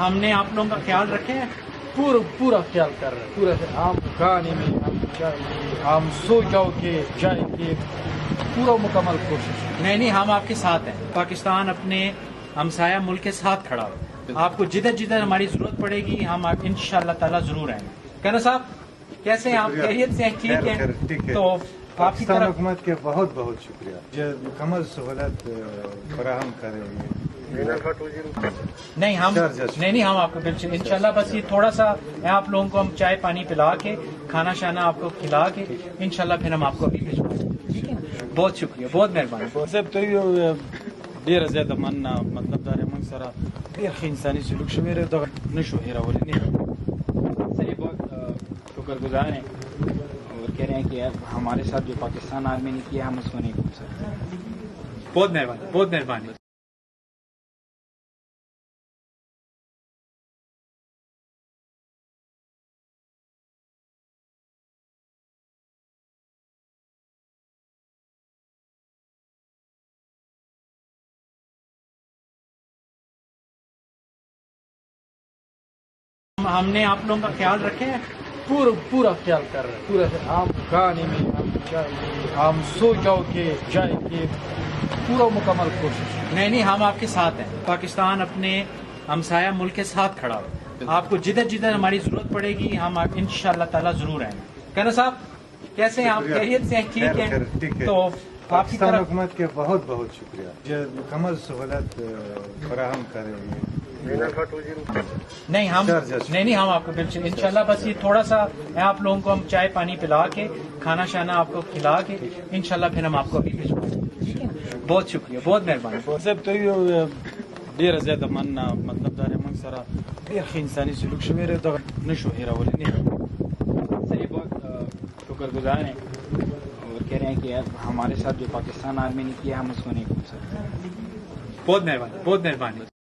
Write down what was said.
ہم نے آپ لوگوں کا خیال رکھے ہیں، پورا خیال کر رہے ہیں، پورا ہم کھانے میں ہم چاہیے، ہم سو جاؤ کے جائے کے پورا مکمل کوشش۔ نہیں ہم آپ کے ساتھ ہیں۔ پاکستان اپنے ہمسایہ ملک کے ساتھ کھڑا ہو، آپ کو جدھر جدھر ہماری ضرورت پڑے گی ہم ان شاء اللہ تعالیٰ ضرور آئیں گے۔ کہنا صاحب کیسے ہیں آپ؟ خیریت سے ہیں؟ ٹھیک ہے۔ تو آپ کی پاکستان طرف حکومت کے بہت بہت شکریہ جو مکمل سہولت فراہم کرے گی۔ نہیں ہم آپ کو بالکل انشاءاللہ بس یہ تھوڑا سا آپ لوگوں کو ہم چائے پانی پلا کے کھانا شانا آپ کو کھلا کے انشاءاللہ پھر ہم آپ کو ابھی بھیجوا دیں گے، ٹھیک ہے؟ بہت شکریہ، بہت مہربانی۔ صاحب ته ډیره زیاته مننه، مطلب دا موږ سره ډیر ښه انساني سلوک شوی دی، دغه نشو هیرولی نه۔ سر بہت شکر گزار ہیں اور کہہ رہے ہیں کہ ہمارے ساتھ جو پاکستان آرمی نے کیا ہم اس کو نہیں بھول سکتے۔ بہت مہربانی، بہت مہربانی۔ ہم نے آپ لوگوں کا خیال رکھے ہیں، پورا خیال کر رہے ہیں، پورا ہم کھانے میں ہم چاہیے، ہم سو جاؤ کے جائے کے پورا مکمل کوشش۔ نہیں ہم آپ کے ساتھ ہیں۔ پاکستان اپنے ہمسایہ ملک کے ساتھ کھڑا ہو، آپ کو جدھر جدھر ہماری ضرورت پڑے گی ہم ان شاء اللہ تعالیٰ ضرور آئیں گے۔ کہنا صاحب کیسے ہیں آپ؟ خیریت سے ہیں؟ ٹھیک ہے۔ تو آپ کی پاکستان طرف حکومت کے بہت بہت شکریہ جو مکمل سہولت فراہم کرے گی۔ نہیں ہم آپ کو بالکل انشاءاللہ بس یہ تھوڑا سا آپ لوگوں کو ہم چائے پانی پلا کے کھانا شانا آپ کو کھلا کے انشاءاللہ پھر ہم آپ کو ابھی بھیجوا دیں گے، ٹھیک ہے؟ بہت شکریہ، بہت مہربانی۔ صاحب ته ډیره زیاته مننه، مطلب دا موږ سره ډیر ښه انساني سلوک شوی دی، دغه نشو هیرولی نه۔ سر بہت شکر گزار ہیں اور کہہ رہے ہیں کہ ہمارے ساتھ جو پاکستان آرمی نے کیا ہم اس کو نہیں بھول سکتے۔ بہت مہربانی، بہت مہربانی۔